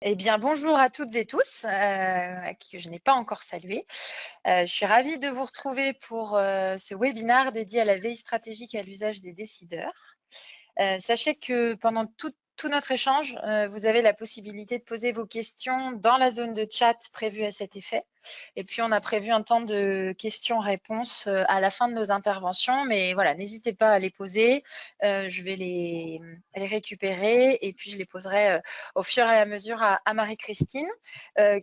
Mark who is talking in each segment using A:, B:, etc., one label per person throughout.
A: Eh bien, bonjour à toutes et tous, que je n'ai pas encore salué. Je suis ravie de vous retrouver pour ce webinaire dédié à la veille stratégique à l'usage des décideurs. Sachez que pendant tout notre échange, vous avez la possibilité de poser vos questions dans la zone de chat prévue à cet effet. Et puis, on a prévu un temps de questions-réponses à la fin de nos interventions. Mais voilà, n'hésitez pas à les poser. Je vais les récupérer et puis je les poserai au fur et à mesure à Marie-Christine,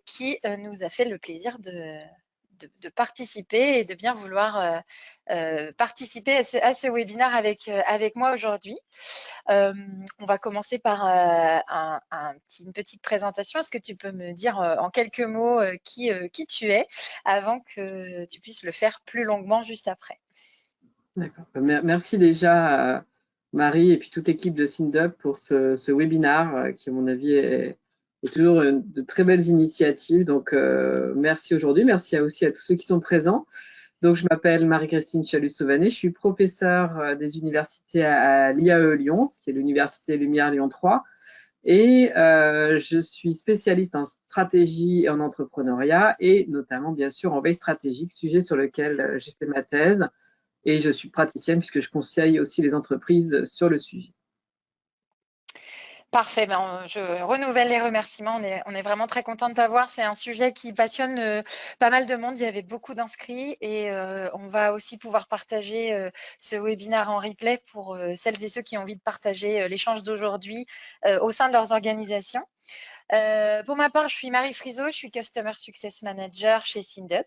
A: qui nous a fait le plaisir de participer et de bien vouloir participer à ce webinaire avec moi aujourd'hui. On va commencer par une petite présentation. Est-ce que tu peux me dire en quelques mots qui tu es avant que tu puisses le faire plus longuement juste après?
B: D'accord. Merci déjà, Marie, et puis toute l'équipe de SINDUP pour ce webinaire qui, à mon avis, est toujours de très belles initiatives. Donc, merci aujourd'hui. Merci aussi à tous ceux qui sont présents. Donc, je m'appelle Marie-Christine Chalus-Sauvanet. Je suis professeure des universités à l'IAE Lyon, ce qui est l'Université Lumière Lyon 3. Et je suis spécialiste en stratégie et en entrepreneuriat, et notamment, bien sûr, en veille stratégique, sujet sur lequel j'ai fait ma thèse. Et je suis praticienne puisque je conseille aussi les entreprises sur le sujet.
A: Parfait, je renouvelle les remerciements. On est vraiment très content de t'avoir. C'est un sujet qui passionne pas mal de monde. Il y avait beaucoup d'inscrits et on va aussi pouvoir partager ce webinaire en replay pour celles et ceux qui ont envie de partager l'échange d'aujourd'hui au sein de leurs organisations. Pour ma part, je suis Marie Friseau, je suis Customer Success Manager chez SINDUP.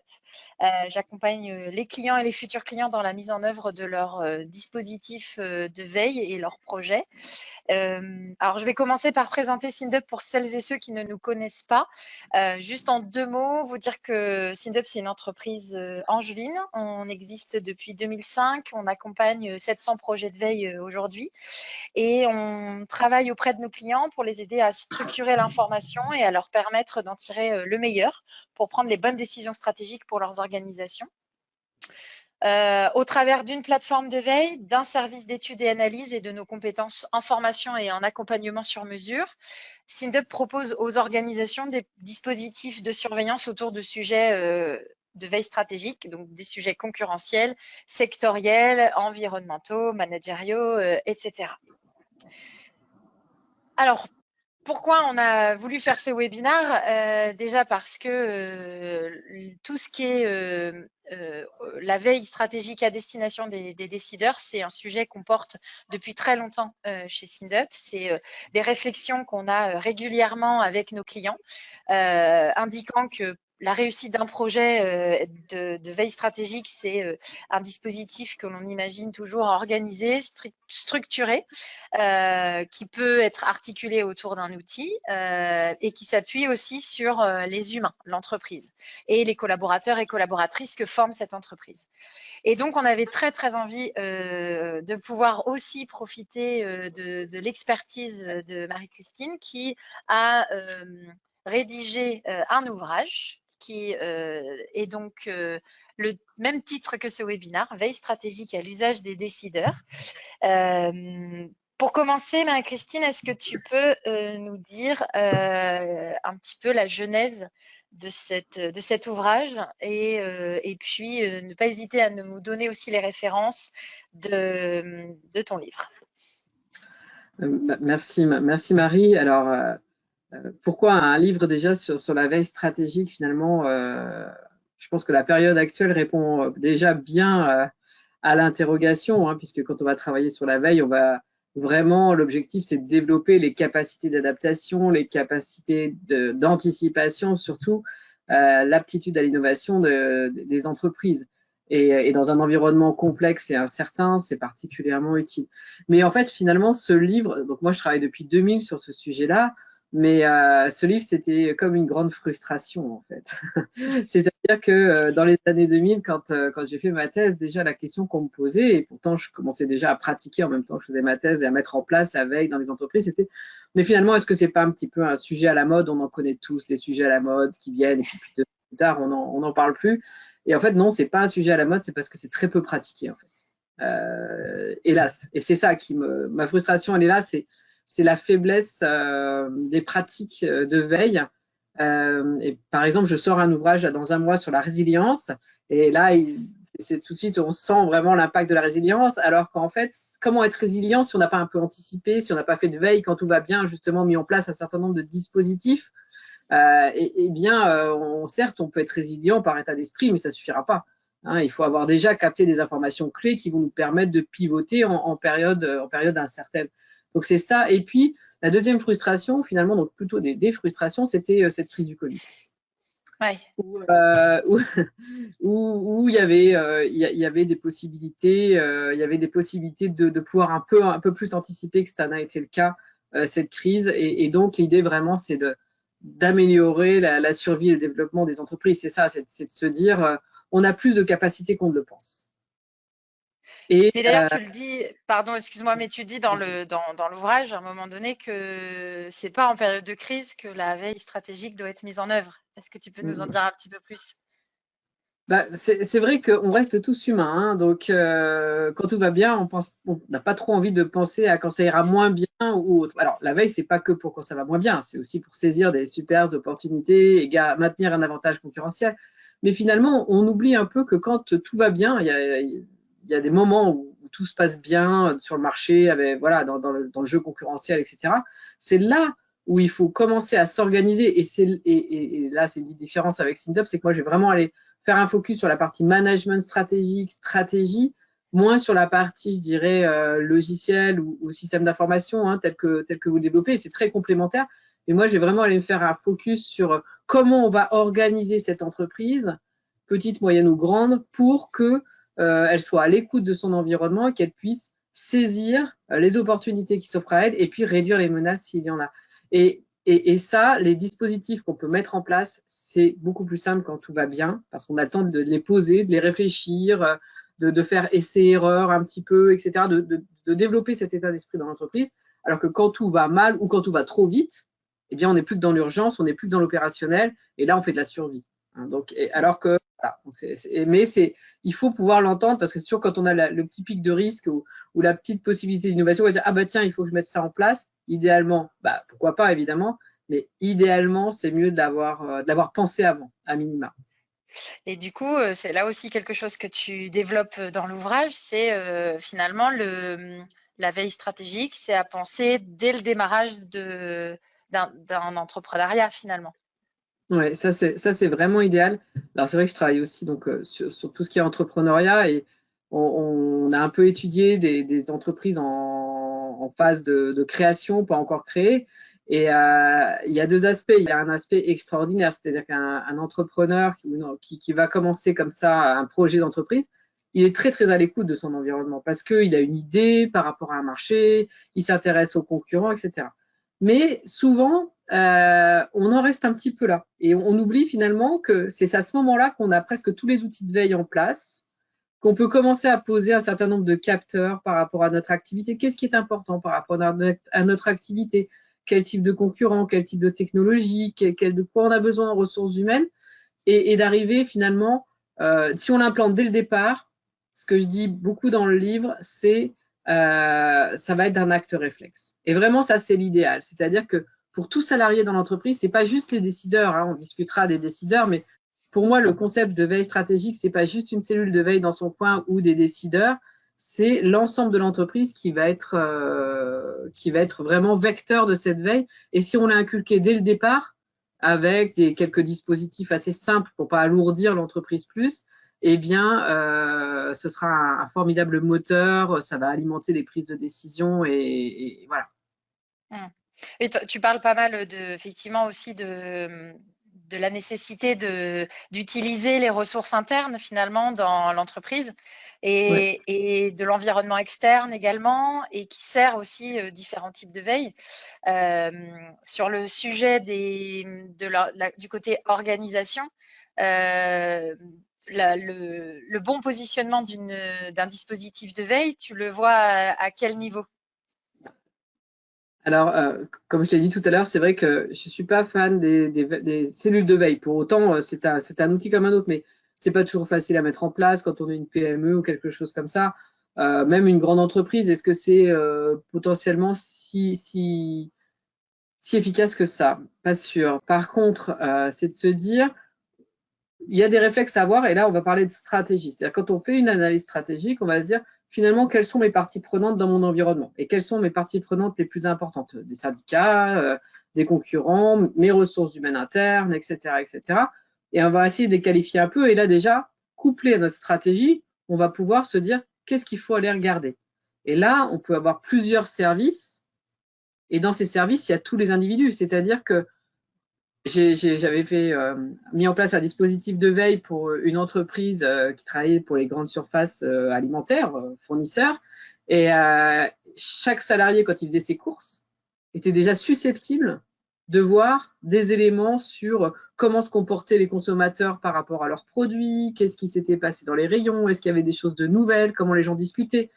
A: J'accompagne les clients et les futurs clients dans la mise en œuvre de leurs dispositifs de veille et leurs projets. Alors, je vais commencer par présenter SINDUP pour celles et ceux qui ne nous connaissent pas. Juste en 2 mots, vous dire que SINDUP, c'est une entreprise angevine. On existe depuis 2005. On accompagne 700 projets de veille aujourd'hui. Et on travaille auprès de nos clients pour les aider à structurer l'information et à leur permettre d'en tirer le meilleur pour prendre les bonnes décisions stratégiques pour leurs organisations. Au travers d'une plateforme de veille, d'un service d'études et analyse et de nos compétences en formation et en accompagnement sur mesure, SINDUP propose aux organisations des dispositifs de surveillance autour de sujets de veille stratégique, donc des sujets concurrentiels, sectoriels, environnementaux, managériaux, etc. Alors, pourquoi on a voulu faire ce webinaire? Déjà parce que tout ce qui est la veille stratégique à destination des décideurs, c'est un sujet qu'on porte depuis très longtemps chez SINDUP. C'est des réflexions qu'on a régulièrement avec nos clients, indiquant que la réussite d'un projet de veille stratégique, c'est un dispositif que l'on imagine toujours organisé, structuré, qui peut être articulé autour d'un outil et qui s'appuie aussi sur les humains, l'entreprise et les collaborateurs et collaboratrices que forme cette entreprise. Et donc, on avait très, très envie de pouvoir aussi profiter de l'expertise de Marie-Christine qui a rédigé un ouvrage qui est donc le même titre que ce webinaire, Veille stratégique à l'usage des décideurs. Pour commencer, Marie-Christine, est-ce que tu peux nous dire un petit peu la genèse de cet ouvrage et puis ne pas hésiter à nous donner aussi les références de ton livre.
B: Merci Marie. Alors, pourquoi un livre déjà sur la veille stratégique finalement je pense que la période actuelle répond déjà bien à l'interrogation, hein, puisque quand on va travailler sur la veille, on va vraiment, l'objectif c'est de développer les capacités d'adaptation, les capacités d'anticipation, surtout l'aptitude à l'innovation des entreprises. Et dans un environnement complexe et incertain, c'est particulièrement utile. Mais en fait, finalement, ce livre, donc moi je travaille depuis 2000 sur ce sujet-là, mais ce livre, c'était comme une grande frustration, en fait. C'est-à-dire que dans les années 2000, quand j'ai fait ma thèse, déjà la question qu'on me posait, et pourtant je commençais déjà à pratiquer en même temps que je faisais ma thèse et à mettre en place la veille dans les entreprises, c'était mais finalement, est-ce que c'est pas un petit peu un sujet à la mode? On en connaît tous des sujets à la mode qui viennent, et puis plus tard, on n'en parle plus. Et en fait, non, c'est pas un sujet à la mode, c'est parce que c'est très peu pratiqué, en fait. Hélas. Et c'est ça ma frustration, elle est là, c'est c'est la faiblesse des pratiques de veille. Et par exemple, je sors un ouvrage là, dans un mois sur la résilience, et là, c'est tout de suite, on sent vraiment l'impact de la résilience, alors qu'en fait, comment être résilient si on n'a pas un peu anticipé, si on n'a pas fait de veille quand tout va bien, justement mis en place un certain nombre de dispositifs, et bien, certes, on peut être résilient par état d'esprit, mais ça suffira pas. Hein, il faut avoir déjà capté des informations clés qui vont nous permettre de pivoter en période incertaine. Donc c'est ça. Et puis la deuxième frustration, finalement, donc plutôt des frustrations, c'était cette crise du Covid.
A: Ouais.
B: Où il y avait des possibilités, de pouvoir un peu plus anticiper, que ça n'a été le cas cette crise. Et donc l'idée vraiment, c'est d'améliorer la survie et le développement des entreprises. C'est ça, c'est de se dire on a plus de capacité qu'on ne le pense.
A: Mais d'ailleurs, tu le dis, pardon, excuse-moi, mais tu dis dans l'ouvrage à un moment donné que c'est pas en période de crise que la veille stratégique doit être mise en œuvre. Est-ce que tu peux nous en dire un petit peu plus?
B: C'est vrai qu'on reste tous humains, hein, donc quand tout va bien, on n'a pas trop envie de penser à quand ça ira moins bien ou autre. Alors la veille, c'est pas que pour quand ça va moins bien, c'est aussi pour saisir des super opportunités et maintenir un avantage concurrentiel. Mais finalement, on oublie un peu que quand tout va bien, il y a des moments où tout se passe bien sur le marché, voilà, dans le jeu concurrentiel, etc. C'est là où il faut commencer à s'organiser. Et là, c'est une différence avec SynDub, c'est que moi, je vais vraiment aller faire un focus sur la partie management stratégique, stratégie, moins sur la partie, je dirais, logiciel ou système d'information, hein, tel que vous le développez. C'est très complémentaire. Mais moi, je vais vraiment aller me faire un focus sur comment on va organiser cette entreprise, petite, moyenne ou grande, pour que elle soit à l'écoute de son environnement et qu'elle puisse saisir les opportunités qui s'offrent à elle et puis réduire les menaces s'il y en a. Et ça, les dispositifs qu'on peut mettre en place, c'est beaucoup plus simple quand tout va bien, parce qu'on a le temps de les poser, de les réfléchir, de faire essai-erreur un petit peu, etc., de développer cet état d'esprit dans l'entreprise, alors que quand tout va mal ou quand tout va trop vite, eh bien, on n'est plus que dans l'urgence, on n'est plus que dans l'opérationnel, et là, on fait de la survie. Hein, donc, alors que, voilà, mais il faut pouvoir l'entendre, parce que c'est toujours quand on a le petit pic de risque ou la petite possibilité d'innovation, on va dire, ah bah tiens, il faut que je mette ça en place. Idéalement, bah pourquoi pas, évidemment, mais idéalement, c'est mieux de l'avoir pensé avant, à minima.
A: Et du coup, c'est là aussi quelque chose que tu développes dans l'ouvrage, c'est finalement la veille stratégique, c'est à penser dès le démarrage d'un entrepreneuriat finalement.
B: Ouais, ça c'est vraiment idéal. Alors c'est vrai que je travaille aussi donc sur tout ce qui est entrepreneuriat et on a un peu étudié des entreprises en phase de création, pas encore créées. Et il y a deux aspects. Il y a un aspect extraordinaire, c'est-à-dire qu'un entrepreneur qui va commencer comme ça un projet d'entreprise, il est très très à l'écoute de son environnement parce qu'il a une idée par rapport à un marché, il s'intéresse aux concurrents, etc. Mais souvent, on en reste un petit peu là. Et on oublie finalement que c'est à ce moment-là qu'on a presque tous les outils de veille en place, qu'on peut commencer à poser un certain nombre de capteurs par rapport à notre activité. Qu'est-ce qui est important par rapport à notre activité? Quel type de concurrent? Quel type de technologie? De quoi on a besoin en ressources humaines? Et d'arriver finalement, si on l'implante dès le départ, ce que je dis beaucoup dans le livre, c'est ça va être d'un acte réflexe. Et vraiment, ça, c'est l'idéal. C'est-à-dire que pour tout salarié dans l'entreprise, c'est pas juste les décideurs, hein, on discutera des décideurs, mais pour moi, le concept de veille stratégique, c'est pas juste une cellule de veille dans son coin ou des décideurs, c'est l'ensemble de l'entreprise qui va être vraiment vecteur de cette veille. Et si on l'a inculqué dès le départ, avec quelques dispositifs assez simples pour pas alourdir l'entreprise plus, eh bien, ce sera un formidable moteur, ça va alimenter les prises de décision et voilà.
A: Et tu parles pas mal effectivement aussi de la nécessité d'utiliser les ressources internes finalement dans l'entreprise et de l'environnement externe également et qui sert aussi différents types de veille. Sur le sujet du côté organisation, le bon positionnement d'un dispositif de veille, tu le vois à quel niveau?
B: Alors, comme je l'ai dit tout à l'heure, c'est vrai que je suis pas fan des cellules de veille. Pour autant, c'est un outil comme un autre, mais c'est pas toujours facile à mettre en place quand on est une PME ou quelque chose comme ça. même une grande entreprise, est-ce que c'est potentiellement si efficace que ça? Pas sûr. Par contre, c'est de se dire, il y a des réflexes à avoir, et là, on va parler de stratégie. C'est-à-dire, quand on fait une analyse stratégique, on va se dire, finalement, quelles sont mes parties prenantes dans mon environnement et quelles sont mes parties prenantes les plus importantes? Des syndicats, des concurrents, mes ressources humaines internes, etc., etc. Et on va essayer de les qualifier un peu. Et là, déjà, couplé à notre stratégie, on va pouvoir se dire, qu'est-ce qu'il faut aller regarder? Et là, on peut avoir plusieurs services. Et dans ces services, il y a tous les individus. C'est-à-dire que j'avais mis en place un dispositif de veille pour une entreprise qui travaillait pour les grandes surfaces alimentaires, fournisseurs. Et chaque salarié, quand il faisait ses courses, était déjà susceptible de voir des éléments sur comment se comportaient les consommateurs par rapport à leurs produits, qu'est-ce qui s'était passé dans les rayons, est-ce qu'il y avait des choses de nouvelles, comment les gens discutaient.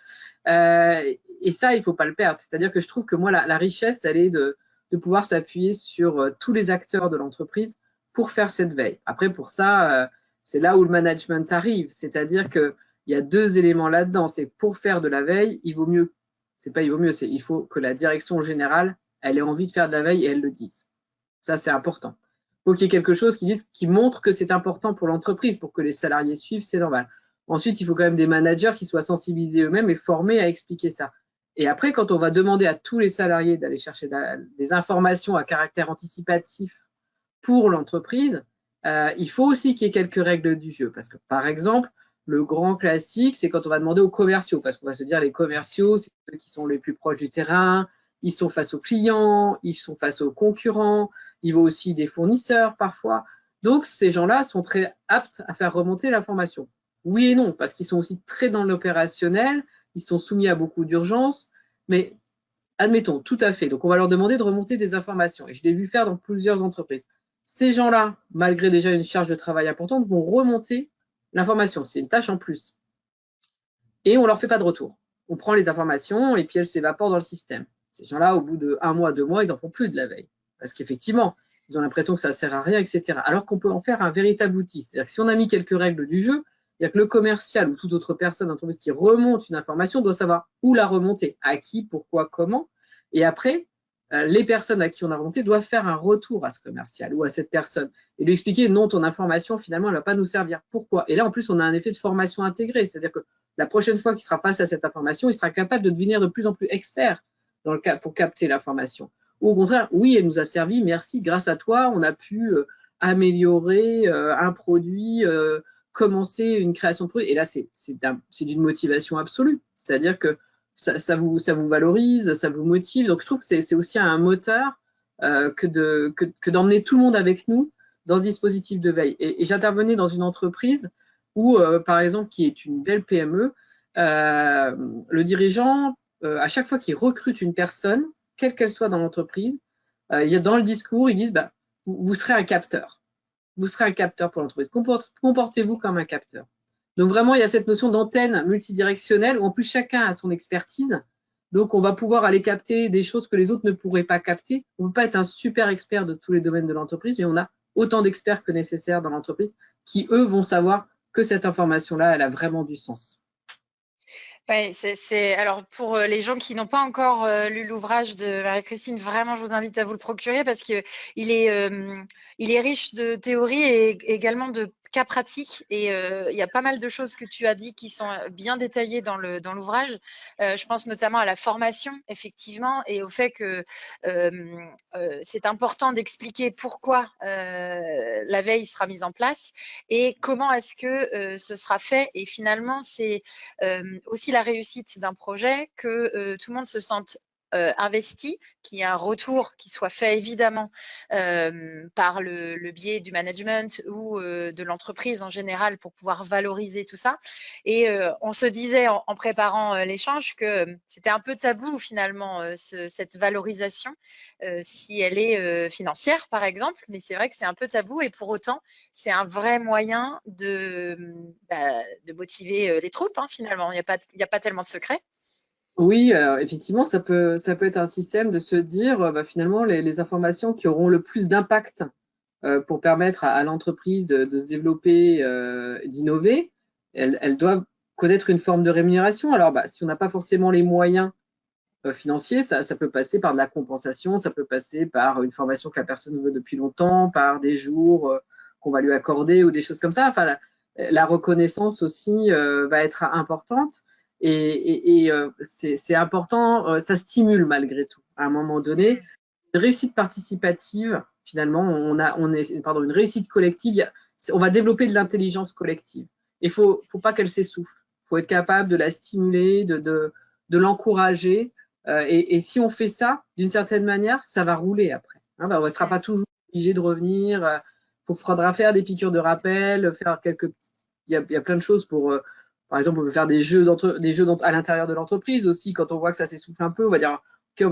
B: Et ça, il ne faut pas le perdre. C'est-à-dire que je trouve que moi, la richesse, elle est de pouvoir s'appuyer sur tous les acteurs de l'entreprise pour faire cette veille. Après, pour ça, c'est là où le management arrive. C'est-à-dire qu'il y a deux éléments là-dedans. C'est pour faire de la veille, il vaut mieux, c'est pas il vaut mieux, c'est il faut que la direction générale, elle ait envie de faire de la veille et elle le dise. Ça, c'est important. Il faut qu'il y ait quelque chose qui montre que c'est important pour l'entreprise, pour que les salariés suivent, c'est normal. Ensuite, il faut quand même des managers qui soient sensibilisés eux-mêmes et formés à expliquer ça. Et après, quand on va demander à tous les salariés d'aller chercher des informations à caractère anticipatif pour l'entreprise, il faut aussi qu'il y ait quelques règles du jeu. Parce que, par exemple, le grand classique, c'est quand on va demander aux commerciaux, parce qu'on va se dire les commerciaux, c'est ceux qui sont les plus proches du terrain, ils sont face aux clients, ils sont face aux concurrents, ils vont aussi des fournisseurs parfois. Donc, ces gens-là sont très aptes à faire remonter l'information. Oui et non, parce qu'ils sont aussi très dans l'opérationnel, ils sont soumis à beaucoup d'urgences, mais admettons, tout à fait. Donc, on va leur demander de remonter des informations. Et je l'ai vu faire dans plusieurs entreprises. Ces gens-là, malgré déjà une charge de travail importante, vont remonter l'information. C'est une tâche en plus. Et on ne leur fait pas de retour. On prend les informations et puis elles s'évaporent dans le système. Ces gens-là, au bout de 1 mois, 2 mois, ils n'en font plus de la veille. Parce qu'effectivement, ils ont l'impression que ça ne sert à rien, etc. Alors qu'on peut en faire un véritable outil. C'est-à-dire que si on a mis quelques règles du jeu, il y a que le commercial ou toute autre personne d'entreprise qui remonte une information doit savoir où la remonter, à qui, pourquoi, comment. Et après, les personnes à qui on a remonté doivent faire un retour à ce commercial ou à cette personne et lui expliquer non, ton information, finalement, elle ne va pas nous servir. Pourquoi? Et là, en plus, on a un effet de formation intégré. C'est-à-dire que la prochaine fois qu'il sera face à cette information, il sera capable de devenir de plus en plus expert dans le cas pour capter l'information. Ou au contraire, oui, elle nous a servi, merci, grâce à toi, on a pu améliorer un produit, commencer une création de produit. Et là, c'est d'une motivation absolue. C'est-à-dire que ça vous valorise, ça vous motive. Donc, je trouve que c'est aussi un moteur que d'emmener tout le monde avec nous dans ce dispositif de veille. Et j'intervenais dans une entreprise où, par exemple, qui est une belle PME, le dirigeant, à chaque fois qu'il recrute une personne, quelle qu'elle soit dans l'entreprise, dans le discours, ils disent vous serez un capteur. Vous serez un capteur pour l'entreprise. Comportez-vous comme un capteur. Donc vraiment, il y a cette notion d'antenne multidirectionnelle où en plus chacun a son expertise. Donc on va pouvoir aller capter des choses que les autres ne pourraient pas capter. On ne peut pas être un super expert de tous les domaines de l'entreprise, mais on a autant d'experts que nécessaire dans l'entreprise qui, eux, vont savoir que cette information-là, elle a vraiment du sens.
A: Ouais, alors pour les gens qui n'ont pas encore lu l'ouvrage de Marie-Christine, vraiment, je vous invite à vous le procurer parce que il est riche de théories et également de cas pratiques. Et il y a pas mal de choses que tu as dit qui sont bien détaillées dans l'ouvrage. Je pense notamment à la formation, effectivement, et au fait que c'est important d'expliquer pourquoi la veille sera mise en place et comment est-ce que ce sera fait. Et finalement, c'est aussi la réussite d'un projet, que tout le monde se sente investi, qu'il y ait un retour qui soit fait évidemment par le biais du management ou de l'entreprise en général pour pouvoir valoriser tout ça. Et on se disait en préparant l'échange que c'était un peu tabou finalement cette valorisation si elle est financière par exemple, mais c'est vrai que c'est un peu tabou et pour autant c'est un vrai moyen de motiver les troupes finalement. Il n'y a pas tellement de secret.
B: Oui, alors effectivement, ça peut être un système de se dire finalement les informations qui auront le plus d'impact pour permettre à l'entreprise de se développer, d'innover, elles doivent connaître une forme de rémunération. Alors, si on n'a pas forcément les moyens financiers, ça peut passer par de la compensation, ça peut passer par une formation que la personne veut depuis longtemps, par des jours qu'on va lui accorder ou des choses comme ça. Enfin, la reconnaissance aussi va être importante et c'est important, ça stimule malgré tout. À un moment donné, une réussite participative, finalement, une réussite collective, on va développer de l'intelligence collective. Il faut pas qu'elle s'essouffle. Il faut être capable de la stimuler, de l'encourager. Et si on fait ça, d'une certaine manière, ça va rouler après. On ne sera pas toujours obligé de revenir. Il faudra faire des piqûres de rappel, faire quelques petites. Il y a plein de choses pour. Par exemple, on peut faire des jeux à l'intérieur de l'entreprise aussi. Quand on voit que ça s'essouffle un peu, on va dire OK, on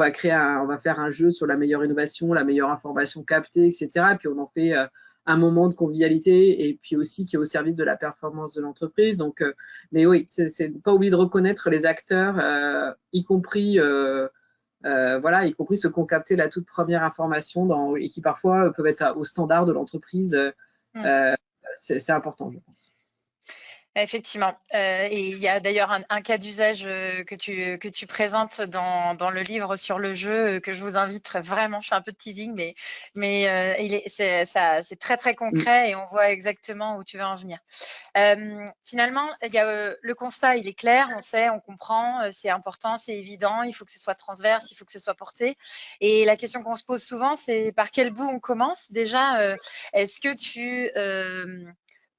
B: va faire un jeu sur la meilleure innovation, la meilleure information captée, etc. Et puis on en fait un moment de convivialité et puis aussi qui est au service de la performance de l'entreprise. Donc, mais oui, c'est pas oublier de reconnaître les acteurs, y compris y compris ceux qui ont capté la toute première information et qui parfois peuvent être au standard de l'entreprise. C'est important, je pense.
A: Effectivement. Et il y a d'ailleurs un cas d'usage que tu présentes dans le livre sur le jeu que je vous invite vraiment. Je fais un peu de teasing, mais c'est très très concret et on voit exactement où tu veux en venir. Finalement, le constat, il est clair, on sait, on comprend, c'est important, c'est évident, il faut que ce soit transverse, il faut que ce soit porté. Et la question qu'on se pose souvent, c'est par quel bout on commence. Déjà, est-ce que tu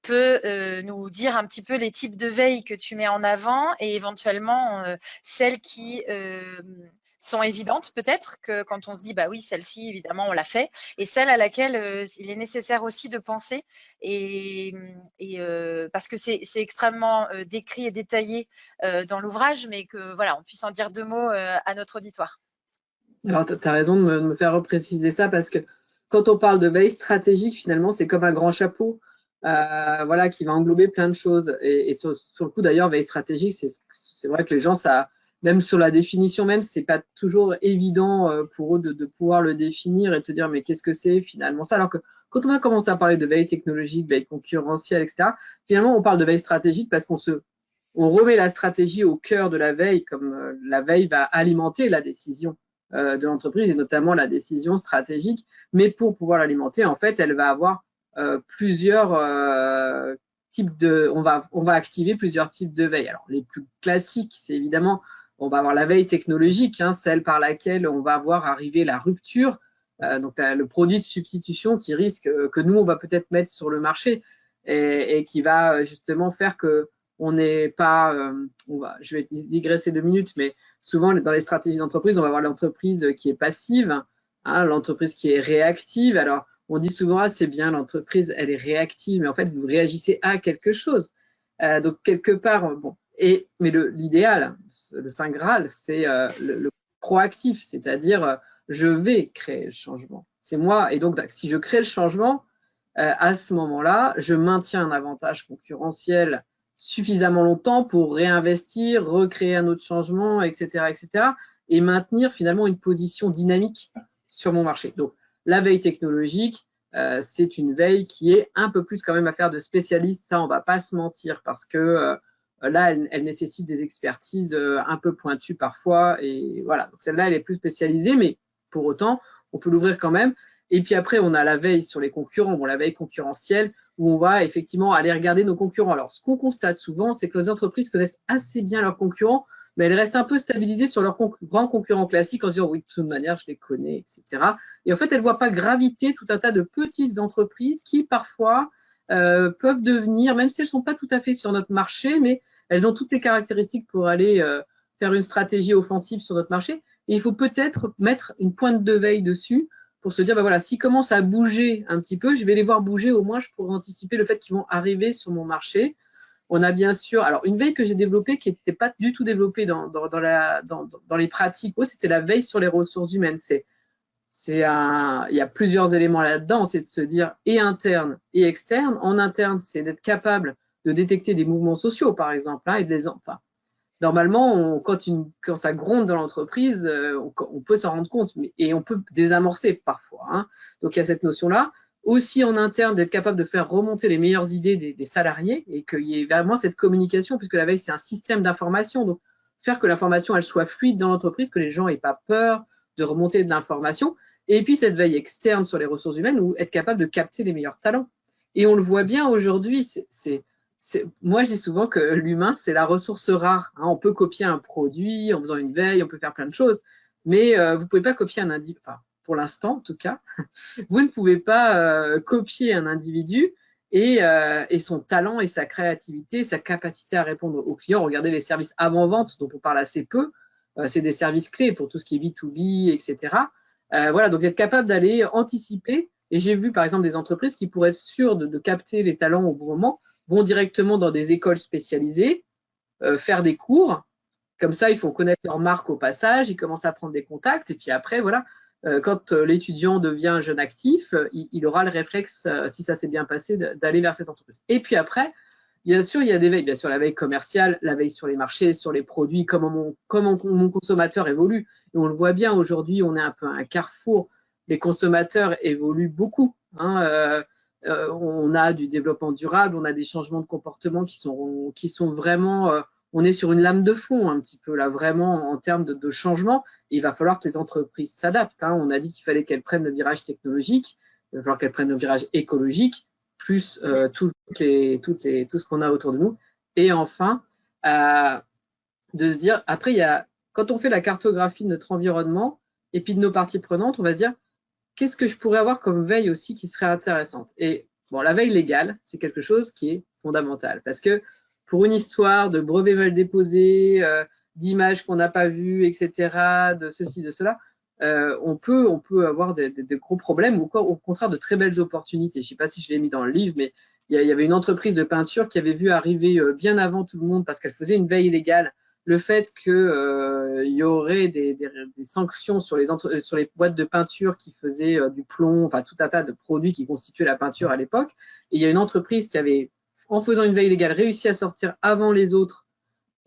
A: peut nous dire un petit peu les types de veille que tu mets en avant et éventuellement celles qui sont évidentes peut-être, que quand on se dit bah oui, celle-ci évidemment on l'a fait, et celle à laquelle il est nécessaire aussi de penser et parce que c'est extrêmement décrit et détaillé dans l'ouvrage, mais que voilà, on puisse en dire deux mots à notre auditoire.
B: Alors, tu as raison de me faire repréciser ça parce que quand on parle de veille stratégique, finalement, c'est comme un grand chapeau qui va englober plein de choses. Et sur le coup, d'ailleurs, veille stratégique, c'est vrai que les gens, même sur la définition même, c'est pas toujours évident pour eux de pouvoir le définir et de se dire mais qu'est-ce que c'est finalement ça. Alors que quand on va commencer à parler de veille technologique, veille concurrentielle, etc., finalement, on parle de veille stratégique parce on remet la stratégie au cœur de la veille, comme la veille va alimenter la décision de l'entreprise et notamment la décision stratégique. Mais pour pouvoir l'alimenter, en fait, elle va avoir plusieurs types on va activer plusieurs types de veille. Alors, les plus classiques, c'est évidemment, on va avoir la veille technologique, celle par laquelle on va voir arriver la rupture, donc le produit de substitution qui risque, que nous, on va peut-être mettre sur le marché et qui va justement faire que on n'est pas, je vais digresser 2 minutes, mais souvent dans les stratégies d'entreprise, on va avoir l'entreprise qui est passive, l'entreprise qui est réactive. Alors, on dit souvent, c'est bien, l'entreprise, elle est réactive, mais en fait, vous réagissez à quelque chose. Donc, quelque part, mais l'idéal, le Saint Graal, c'est le proactif, c'est-à-dire, je vais créer le changement. C'est moi, et donc, si je crée le changement, à ce moment-là, je maintiens un avantage concurrentiel suffisamment longtemps pour réinvestir, recréer un autre changement, etc., et maintenir finalement une position dynamique sur mon marché. Donc, la veille technologique, c'est une veille qui est un peu plus quand même affaire de spécialistes, ça on va pas se mentir, parce que là, elle nécessite des expertises un peu pointues parfois, et voilà. Donc celle-là, elle est plus spécialisée, mais pour autant, on peut l'ouvrir quand même. Et puis après, on a la veille sur les concurrents, la veille concurrentielle, où on va effectivement aller regarder nos concurrents. Alors, ce qu'on constate souvent, c'est que les entreprises connaissent assez bien leurs concurrents, mais elles restent un peu stabilisées sur leurs grands concurrents classiques en se disant oui, de toute manière, je les connais, etc. Et en fait, elles ne voient pas graviter tout un tas de petites entreprises qui, parfois, peuvent devenir, même si elles ne sont pas tout à fait sur notre marché, mais elles ont toutes les caractéristiques pour aller faire une stratégie offensive sur notre marché. Et il faut peut-être mettre une pointe de veille dessus pour se dire, voilà, s'ils commencent à bouger un petit peu, je vais les voir bouger, au moins je pourrais anticiper le fait qu'ils vont arriver sur mon marché. On a bien sûr, alors une veille que j'ai développée qui n'était pas du tout développée dans les pratiques, c'était la veille sur les ressources humaines. Il y a plusieurs éléments là-dedans, c'est de se dire et interne et externe. En interne, c'est d'être capable de détecter des mouvements sociaux, par exemple, et de les normalement, quand ça gronde dans l'entreprise, on peut s'en rendre compte, et on peut désamorcer parfois. Donc, il y a cette notion-là. aussi en interne, d'être capable de faire remonter les meilleures idées des salariés et qu'il y ait vraiment cette communication, puisque la veille, c'est un système d'information. Donc, faire que l'information, elle soit fluide dans l'entreprise, que les gens n'aient pas peur de remonter de l'information. Et puis, cette veille externe sur les ressources humaines, ou être capable de capter les meilleurs talents. Et on le voit bien aujourd'hui, moi, je dis souvent que l'humain, c'est la ressource rare. Hein. On peut copier un produit en faisant une veille, on peut faire plein de choses, mais vous ne pouvez pas copier un individu, enfin, pour l'instant en tout cas, vous ne pouvez pas copier un individu et son talent et sa créativité, sa capacité à répondre aux clients. Regardez les services avant-vente dont on parle assez peu, c'est des services clés pour tout ce qui est B2B, etc. Voilà, donc être capable d'aller anticiper. Et j'ai vu par exemple des entreprises qui, pour être sûres de capter les talents au bon moment, vont directement dans des écoles spécialisées, faire des cours. Comme ça, ils font connaître leur marque au passage, ils commencent à prendre des contacts. Et puis après, voilà, quand l'étudiant devient un jeune actif, il aura le réflexe, si ça s'est bien passé, d'aller vers cette entreprise. Et puis après, bien sûr, il y a des veilles, bien sûr, la veille commerciale, la veille sur les marchés, sur les produits, comment mon consommateur évolue. Et on le voit bien, aujourd'hui, on est un peu à un carrefour. Les consommateurs évoluent beaucoup. Hein, on a du développement durable, on a des changements de comportement qui sont vraiment, on est sur une lame de fond un petit peu là, vraiment en termes de changement. Et il va falloir que les entreprises s'adaptent. Hein. On a dit qu'il fallait qu'elles prennent le virage technologique, il va falloir qu'elles prennent le virage écologique, plus tout ce qu'on a autour de nous. Et enfin, de se dire, après, quand on fait la cartographie de notre environnement et puis de nos parties prenantes, on va se dire, qu'est-ce que je pourrais avoir comme veille aussi qui serait intéressante? Et bon, la veille légale, c'est quelque chose qui est fondamental parce que pour une histoire de brevets mal déposés, d'images qu'on n'a pas vues, etc., de ceci, de cela, on peut avoir de gros problèmes ou au contraire de très belles opportunités. Je ne sais pas si je l'ai mis dans le livre, mais il y avait une entreprise de peinture qui avait vu arriver bien avant tout le monde parce qu'elle faisait une veille légale le fait qu'il y aurait des sanctions sur les boîtes de peinture qui faisaient du plomb, enfin tout un tas de produits qui constituaient la peinture à l'époque. Et il y a une entreprise qui avait, en faisant une veille légale, réussi à sortir avant les autres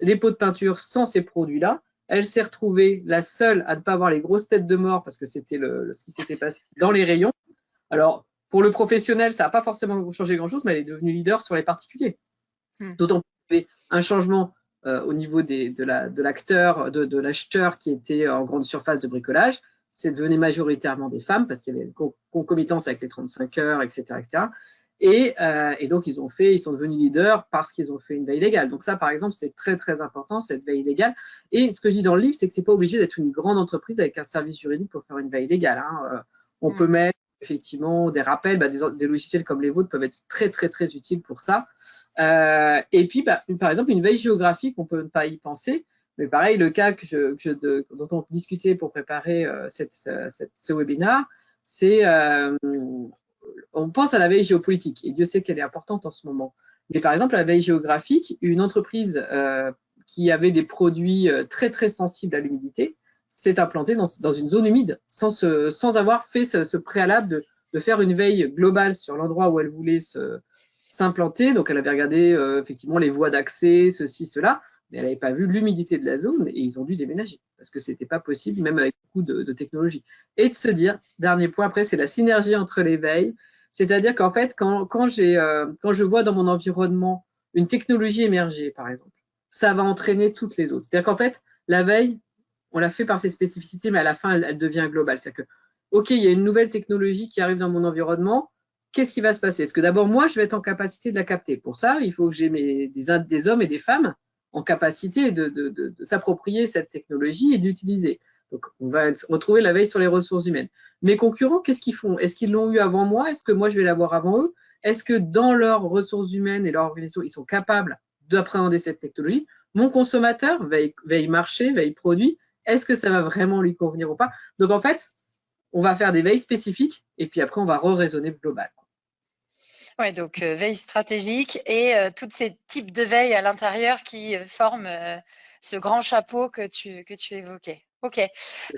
B: les pots de peinture sans ces produits-là. Elle s'est retrouvée la seule à ne pas avoir les grosses têtes de mort parce que c'était ce qui s'était passé dans les rayons. Alors, pour le professionnel, ça n'a pas forcément changé grand-chose, mais elle est devenue leader sur les particuliers. D'autant qu'il y avait un changement au niveau de l'acteur, de l'acheteur qui était en grande surface de bricolage. C'est devenu majoritairement des femmes parce qu'il y avait une concomitance avec les 35 heures, etc. etc. Et donc, ils sont devenus leaders parce qu'ils ont fait une veille légale. Donc ça, par exemple, c'est très, très important, cette veille légale. Et ce que je dis dans le livre, c'est que c'est pas obligé d'être une grande entreprise avec un service juridique pour faire une veille légale. Hein. On peut mettre effectivement des rappels, des logiciels comme les vôtres peuvent être très, très, très utiles pour ça. Et puis, par exemple, une veille géographique, on peut ne pas y penser. Mais pareil, le cas dont on discutait pour préparer ce webinaire, c'est on pense à la veille géopolitique, et Dieu sait qu'elle est importante en ce moment. Mais par exemple, la veille géographique, une entreprise qui avait des produits très très sensibles à l'humidité s'est implantée dans une zone humide sans avoir fait ce préalable de faire une veille globale sur l'endroit où elle voulait s'implanter. Donc elle avait regardé effectivement les voies d'accès, ceci, cela, mais elle n'avait pas vu l'humidité de la zone et ils ont dû déménager parce que ce n'était pas possible, même avec beaucoup de technologie. Et de se dire, dernier point après, c'est la synergie entre les veilles. C'est-à-dire qu'en fait, quand je vois dans mon environnement une technologie émerger, par exemple, ça va entraîner toutes les autres. C'est-à-dire qu'en fait, la veille, on l'a fait par ses spécificités, mais à la fin, elle devient globale. C'est-à-dire que, OK, il y a une nouvelle technologie qui arrive dans mon environnement, qu'est-ce qui va se passer? Est-ce que d'abord, moi, je vais être en capacité de la capter? Pour ça, il faut que j'ai des hommes et des femmes en capacité de s'approprier cette technologie et d'utiliser. Donc, on va retrouver la veille sur les ressources humaines. Mes concurrents, qu'est-ce qu'ils font? Est-ce qu'ils l'ont eu avant moi? Est-ce que moi, je vais l'avoir avant eux? Est-ce que dans leurs ressources humaines et leur organisation, ils sont capables d'appréhender cette technologie? Mon consommateur, veille marché, veille produit, est-ce que ça va vraiment lui convenir ou pas? Donc, en fait, on va faire des veilles spécifiques et puis après, on va raisonner global.
A: Oui, donc veille stratégique et tous ces types de veilles à l'intérieur qui forment ce grand chapeau que tu évoquais. Ok.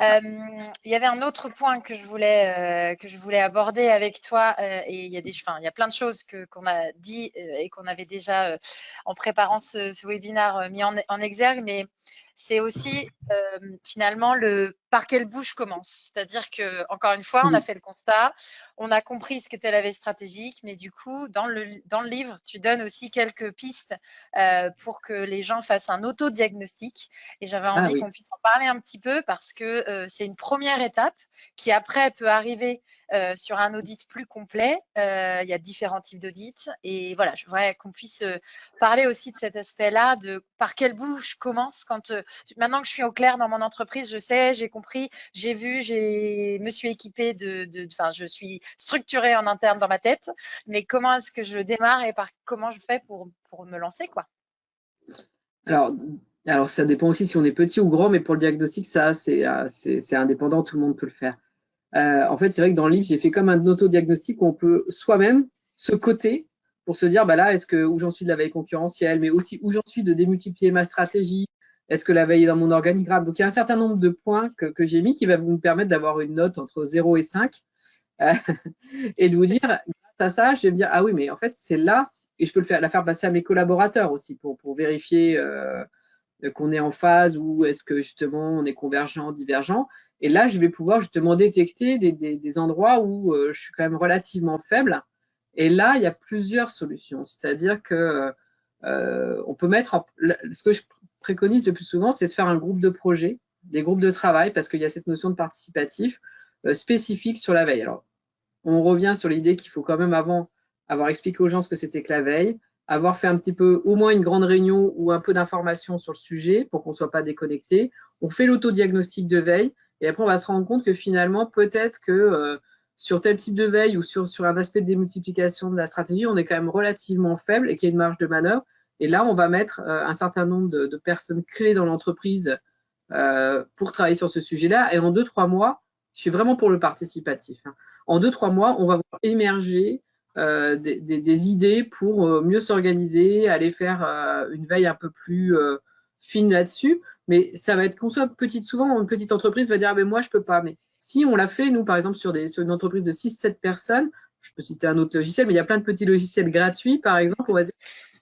A: Il y avait un autre point que je voulais aborder avec toi et il y a plein de choses qu'on a dit et qu'on avait déjà en préparant ce webinaire mis en exergue, mais c'est aussi finalement par quelle bouche commence. C'est-à-dire que, encore une fois, on a fait le constat, on a compris ce qu'était la veille stratégique, mais du coup, dans le livre, tu donnes aussi quelques pistes pour que les gens fassent un autodiagnostic. Et j'avais envie qu'on puisse en parler un petit peu parce que c'est une première étape qui après peut arriver sur un audit plus complet. Il y a différents types d'audits et voilà, je voudrais qu'on puisse parler aussi de cet aspect-là, de par quelle bouche je commence quand maintenant que je suis au clair dans mon entreprise, je sais, j'ai compris, j'ai vu, me suis équipée enfin, je suis structurée en interne dans ma tête, mais comment est-ce que je démarre et comment je fais pour me lancer, quoi.
B: Alors, ça dépend aussi si on est petit ou grand, mais pour le diagnostic, ça, c'est indépendant, tout le monde peut le faire. En fait, c'est vrai que dans le livre, j'ai fait comme un autodiagnostic où on peut soi-même se coter pour se dire, bah là, où j'en suis de la veille concurrentielle, mais aussi où j'en suis de démultiplier ma stratégie, est-ce que la veille est dans mon organigramme. Donc, il y a un certain nombre de points que j'ai mis qui va vous permettre d'avoir une note entre 0 et 5 et de vous dire, grâce à ça, je vais me dire, ah oui, mais en fait, c'est là, et je peux la faire passer à mes collaborateurs aussi pour vérifier qu'on est en phase ou est-ce que justement on est convergent, divergent. Et là, je vais pouvoir justement détecter des endroits où je suis quand même relativement faible. Et là, il y a plusieurs solutions. C'est-à-dire que on peut ce que je préconise le plus souvent, c'est de faire un groupe de projet, des groupes de travail, parce qu'il y a cette notion de participatif spécifique sur la veille. Alors, on revient sur l'idée qu'il faut quand même avant avoir expliqué aux gens ce que c'était que la veille, avoir fait un petit peu, au moins une grande réunion ou un peu d'informations sur le sujet pour qu'on ne soit pas déconnecté. On fait l'autodiagnostic de veille et après on va se rendre compte que finalement peut-être que sur tel type de veille ou sur un aspect de démultiplication de la stratégie, on est quand même relativement faible et qu'il y a une marge de manœuvre. Et là, on va mettre un certain nombre de personnes clés dans l'entreprise pour travailler sur ce sujet-là. Et en 2-3 mois, je suis vraiment pour le participatif. En 2-3 mois, on va voir émerger des idées pour mieux s'organiser, aller faire une veille un peu plus fine là-dessus. Mais ça va être qu'on soit petite. Souvent, une petite entreprise va dire ah, mais moi, je peux pas. Mais si on l'a fait, nous, par exemple, sur une entreprise de 6-7 personnes, je peux citer un autre logiciel, mais il y a plein de petits logiciels gratuits, par exemple, on va dire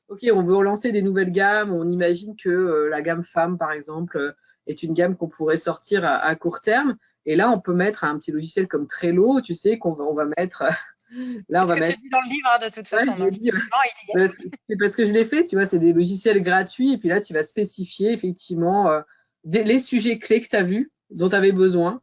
B: OK, on veut relancer des nouvelles gammes. On imagine que la gamme femme, par exemple, est une gamme qu'on pourrait sortir à court terme. Et là, on peut mettre un petit logiciel comme Trello, tu sais, on va mettre.
A: Là, on va mettre. Tu dis dans le livre, hein, de toute façon.
B: Ouais, dit, ouais. C'est parce que je l'ai fait, tu vois, c'est des logiciels gratuits. Et puis là, tu vas spécifier effectivement les sujets clés que tu as vus, dont tu avais besoin.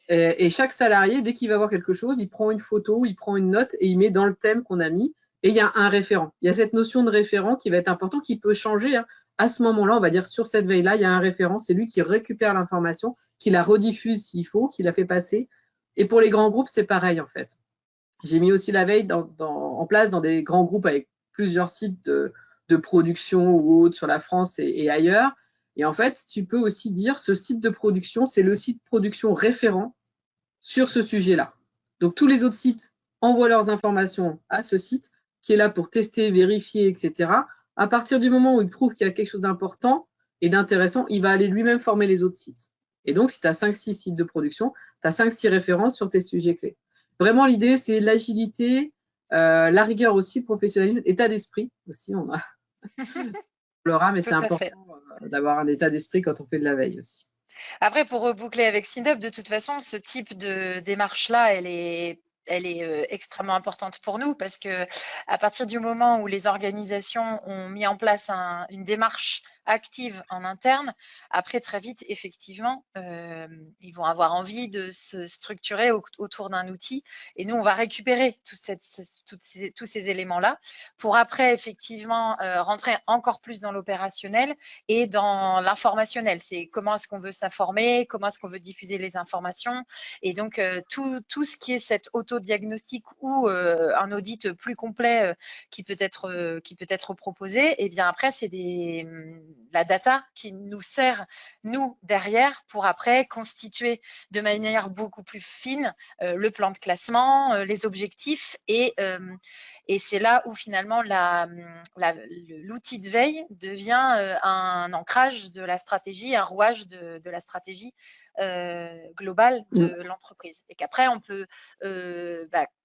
B: Et chaque salarié, dès qu'il va voir quelque chose, il prend une photo, il prend une note et il met dans le thème qu'on a mis. Et il y a un référent. Il y a cette notion de référent qui va être important, qui peut changer. Hein. À ce moment-là, on va dire sur cette veille-là, il y a un référent. C'est lui qui récupère l'information, qui la rediffuse s'il faut, qui la fait passer. Et pour les grands groupes, c'est pareil en fait. J'ai mis aussi la veille en place dans des grands groupes avec plusieurs sites de production ou autres sur la France et ailleurs. Et en fait, tu peux aussi dire ce site de production, c'est le site de production référent sur ce sujet-là. Donc, tous les autres sites envoient leurs informations à ce site qui est là pour tester, vérifier, etc. À partir du moment où il trouve qu'il y a quelque chose d'important et d'intéressant, il va aller lui-même former les autres sites. Et donc, si tu as 5-6 sites de production, tu as 5-6 références sur tes sujets clés. Vraiment, l'idée, c'est l'agilité, la rigueur aussi, le professionnalisme, état d'esprit aussi. On l'aura, mais c'est important d'avoir un état d'esprit quand on fait de la veille aussi.
A: Après, pour reboucler avec SynUp, de toute façon, ce type de démarche-là, elle est extrêmement importante pour nous parce que à partir du moment où les organisations ont mis en place une démarche active en interne, après très vite, effectivement, ils vont avoir envie de se structurer autour d'un outil et nous, on va récupérer tous ces éléments-là pour après, effectivement, rentrer encore plus dans l'opérationnel et dans l'informationnel. C'est comment est-ce qu'on veut s'informer, comment est-ce qu'on veut diffuser les informations et donc tout ce qui est cet autodiagnostic ou un audit plus complet qui peut être proposé, et bien après, c'est la data qui nous sert, nous, derrière, pour après constituer de manière beaucoup plus fine le plan de classement, les objectifs et c'est là où finalement l'outil de veille devient un ancrage de la stratégie, un rouage de la stratégie globale de l'entreprise. Et qu'après, on peut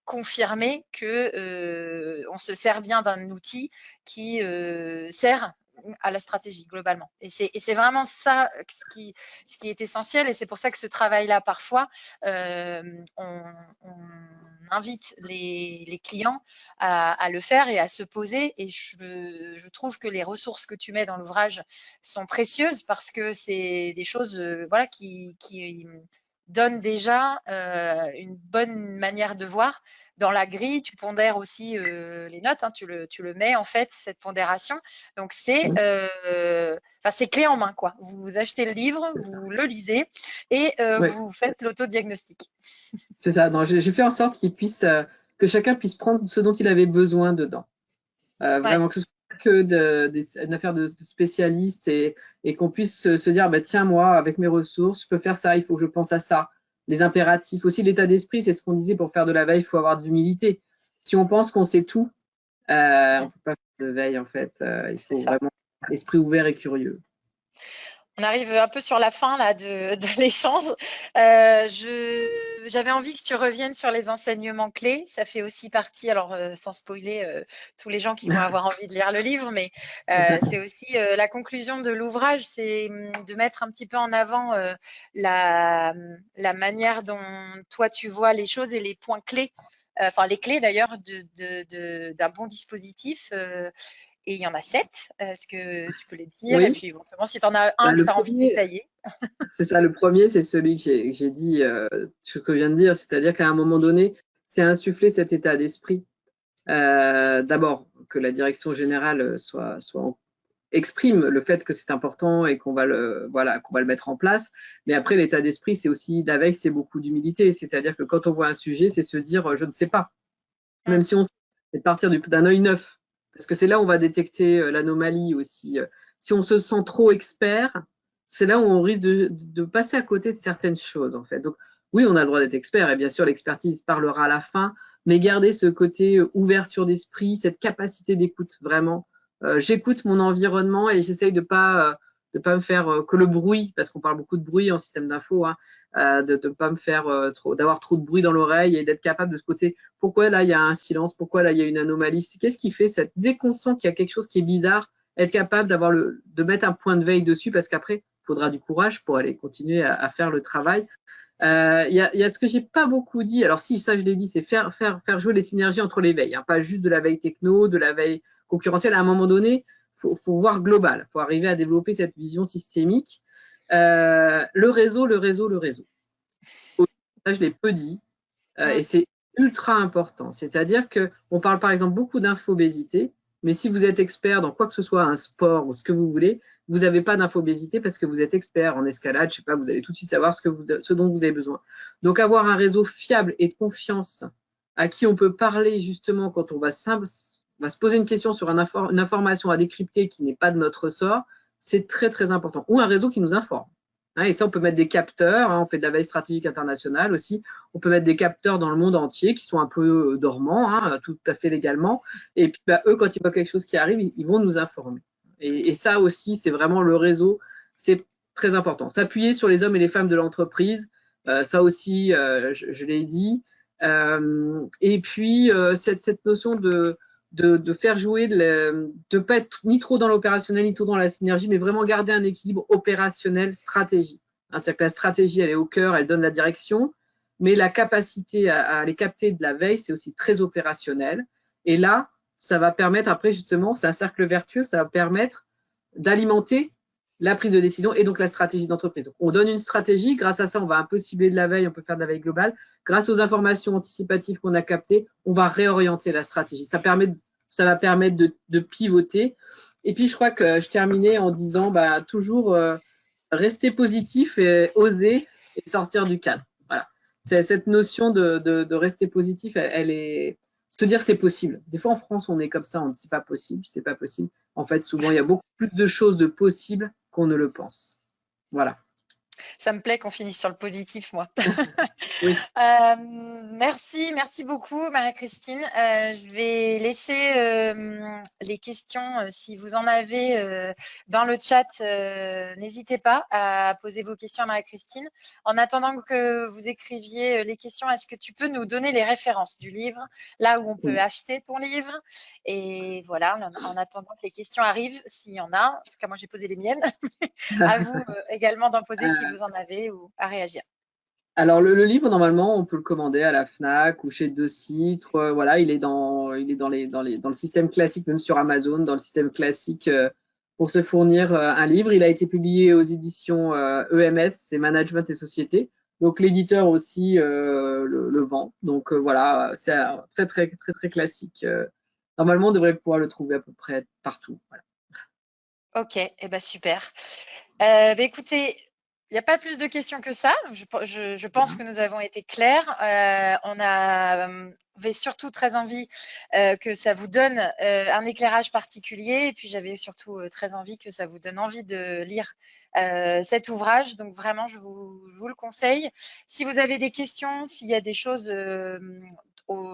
A: confirmer qu'on se sert bien d'un outil qui sert à la stratégie globalement. Et c'est vraiment ça ce qui est essentiel. Et c'est pour ça que ce travail-là, parfois, on invite les clients à le faire et à se poser. Et je trouve que les ressources que tu mets dans l'ouvrage sont précieuses parce que c'est des choses voilà, qui donnent déjà une bonne manière de voir. Dans la grille, tu pondères aussi les notes, hein, tu le mets en fait, cette pondération. Donc c'est clé en main, quoi. Vous achetez le livre, vous le lisez et vous faites l'autodiagnostic.
B: C'est ça. J'ai fait en sorte que chacun puisse prendre ce dont il avait besoin dedans. Vraiment que ce soit que une affaire de spécialiste et qu'on puisse se dire, bah, tiens, moi, avec mes ressources, je peux faire ça, il faut que je pense à ça. Les impératifs, aussi l'état d'esprit, c'est ce qu'on disait, pour faire de la veille, il faut avoir de l'humilité. Si on pense qu'on sait tout, on ne peut pas faire de veille, en fait. Il faut vraiment esprit ouvert et curieux.
A: On arrive un peu sur la fin là, de l'échange. J'avais envie que tu reviennes sur les enseignements clés. Ça fait aussi partie, alors sans spoiler tous les gens qui vont avoir envie de lire le livre, mais c'est aussi la conclusion de l'ouvrage, c'est de mettre un petit peu en avant la manière dont toi tu vois les choses et les points clés, enfin les clés d'ailleurs d'un bon dispositif. Et il y en a 7. Est-ce que tu peux les dire? Et puis éventuellement, si tu en as un que tu as envie de détailler.
B: C'est ça, le premier, c'est celui que j'ai dit, ce que je viens de dire, c'est-à-dire qu'à un moment donné, c'est insuffler cet état d'esprit. D'abord, que la direction générale exprime le fait que c'est important et qu'on va le mettre en place. Mais après, l'état d'esprit, c'est aussi, la veille, c'est beaucoup d'humilité. C'est-à-dire que quand on voit un sujet, c'est se dire, je ne sais pas. Même si on sait, c'est de partir d'un œil neuf. Parce que c'est là où on va détecter l'anomalie aussi. Si on se sent trop expert, c'est là où on risque de passer à côté de certaines choses, en fait. Donc, oui, on a le droit d'être expert, et bien sûr, l'expertise parlera à la fin, mais garder ce côté ouverture d'esprit, cette capacité d'écoute, vraiment. J'écoute mon environnement et j'essaye de pas me faire que le bruit, parce qu'on parle beaucoup de bruit en système d'info, hein, de ne pas me faire d'avoir trop de bruit dans l'oreille et d'être capable de ce côté. Pourquoi là il y a un silence? Pourquoi là il y a une anomalie? Qu'est-ce qui fait dès qu'on sent qu'il y a quelque chose qui est bizarre, être capable de mettre un point de veille dessus, parce qu'après il faudra du courage pour aller continuer à faire le travail. Il y a ce que j'ai pas beaucoup dit. Alors si, ça je l'ai dit, c'est faire jouer les synergies entre les veilles, hein, pas juste de la veille techno, de la veille concurrentielle. À un moment donné, faut voir global. Faut arriver à développer cette vision systémique. Le réseau. Ça, je l'ai peu dit, et c'est ultra important. C'est-à-dire que on parle par exemple beaucoup d'infobésité, mais si vous êtes expert dans quoi que ce soit, un sport ou ce que vous voulez, vous n'avez pas d'infobésité parce que vous êtes expert en escalade, je sais pas, vous allez tout de suite savoir ce dont vous avez besoin. Donc avoir un réseau fiable et de confiance à qui on peut parler justement quand on va se poser une question sur une information à décrypter qui n'est pas de notre ressort, c'est très très important. Ou un réseau qui nous informe. Et ça, on peut mettre des capteurs, on fait de la veille stratégique internationale aussi, on peut mettre des capteurs dans le monde entier qui sont un peu dormants, tout à fait légalement, et puis eux, quand ils voient quelque chose qui arrive, ils vont nous informer. Et ça aussi, c'est vraiment le réseau, c'est très important. S'appuyer sur les hommes et les femmes de l'entreprise, ça aussi, je l'ai dit. Et puis, cette notion de faire jouer, de ne pas être ni trop dans l'opérationnel, ni trop dans la synergie, mais vraiment garder un équilibre opérationnel-stratégie. C'est-à-dire que la stratégie, elle est au cœur, elle donne la direction, mais la capacité à les capter de la veille, c'est aussi très opérationnel. Et là, ça va permettre, après justement, c'est un cercle vertueux, ça va permettre d'alimenter la prise de décision et donc la stratégie d'entreprise. Donc, on donne une stratégie, grâce à ça, on va un peu cibler de la veille, on peut faire de la veille globale. Grâce aux informations anticipatives qu'on a captées, on va réorienter la stratégie. Ça va permettre de pivoter. Et puis, je crois que je terminais en disant toujours rester positif et oser et sortir du cadre. Voilà. Cette notion de rester positif, elle est se dire c'est possible. Des fois, en France, on est comme ça, on dit c'est pas possible, c'est pas possible. En fait, souvent, il y a beaucoup plus de choses de possibles qu'on ne le pense. Voilà.
A: Ça me plaît qu'on finisse sur le positif, moi.
B: Oui.
A: Merci beaucoup, Marie-Christine. Je vais laisser les questions, si vous en avez, dans le chat. N'hésitez pas à poser vos questions à Marie-Christine. En attendant que vous écriviez les questions, est-ce que tu peux nous donner les références du livre, là où on peut
B: Oui.
A: acheter ton livre? Et voilà, en attendant que les questions arrivent, s'il y en a. En tout cas, moi, j'ai posé les miennes. À vous également d'en poser si vous en avez ou à réagir.
B: Alors le livre, normalement, on peut le commander à la Fnac ou chez De Citre. Voilà, il est dans le système classique, même sur Amazon, dans le système classique pour se fournir un livre. Il a été publié aux éditions EMS, c'est Management et Société. Donc l'éditeur aussi le vend. Donc voilà, c'est très très très très classique. Normalement, on devrait pouvoir le trouver à peu près partout. Voilà.
A: Ok, eh ben super. Écoutez, il n'y a pas plus de questions que ça. Je pense que nous avons été clairs. On avait surtout très envie que ça vous donne un éclairage particulier. Et puis, j'avais surtout très envie que ça vous donne envie de lire cet ouvrage. Donc, vraiment, je vous le conseille. Si vous avez des questions, s'il y a des choses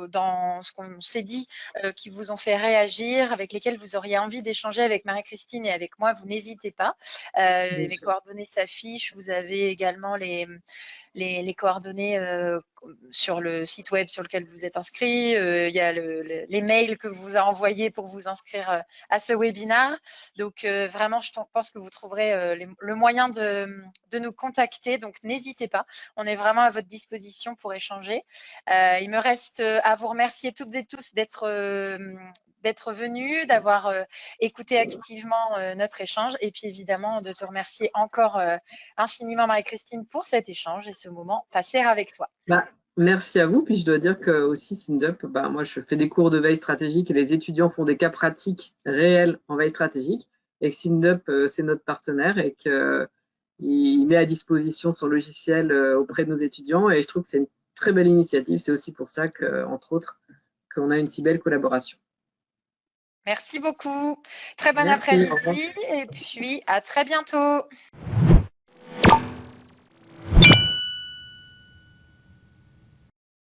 A: dans ce qu'on s'est dit qui vous ont fait réagir, avec lesquelles vous auriez envie d'échanger avec Marie-Christine et avec moi, vous n'hésitez pas.
B: Bien
A: Mes
B: sûr.
A: coordonnées s'affichent. Vous avez également les coordonnées sur le site web sur lequel vous êtes inscrit. Il y a les mails que vous a envoyés pour vous inscrire à ce webinaire. Donc, vraiment, je pense que vous trouverez le moyen de nous contacter. Donc, n'hésitez pas. On est vraiment à votre disposition pour échanger. Il me reste à vous remercier toutes et tous d'être venus, d'avoir écouté activement notre échange et puis évidemment de te remercier encore infiniment Marie-Christine pour cet échange et ce moment passé avec toi.
B: Bah, merci à vous. Puis je dois dire que aussi SINDUP, bah, moi je fais des cours de veille stratégique et les étudiants font des cas pratiques réels en veille stratégique. Et que SINDUP, c'est notre partenaire et qu'il met à disposition son logiciel auprès de nos étudiants. Et je trouve que c'est une très belle initiative. C'est aussi pour ça que, entre autres, qu'on a une si belle collaboration.
A: Merci beaucoup. Très bon
B: Merci. Au revoir.
A: après-midi et puis à très bientôt.